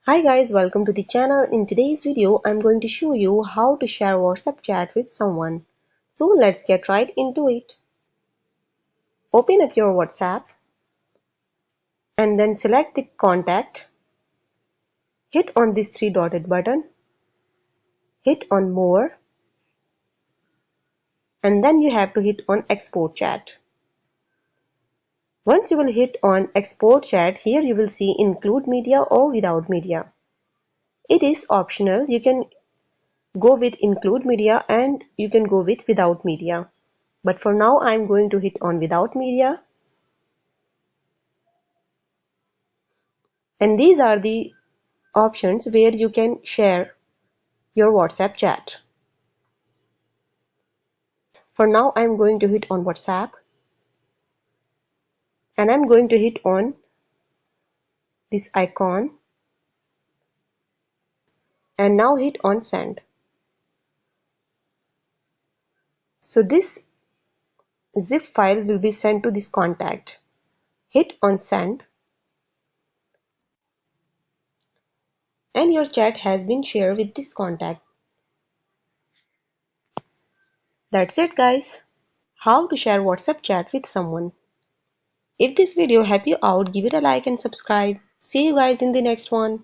Hi guys, welcome to the channel. In today's video, I'm going to show you how to share WhatsApp chat with someone. So let's get right into it. Open up your WhatsApp and then select the contact. Hit on this three dotted button. Hit on more. And then you have to hit on export chat. Once you will hit on export chat, here you will see include media or without media. It is optional. You can go with include media and you can go with without media. But for now, I'm going to hit on without media. And these are the options where you can share your WhatsApp chat. For now, I'm going to hit on WhatsApp and I'm going to hit on this icon and now hit on send. So this zip file will be sent to this contact. Hit on send and your chat has been shared with this contact. That's it guys. How to share WhatsApp chat with someone. If this video helped you out, give it a like and subscribe. See you guys in the next one.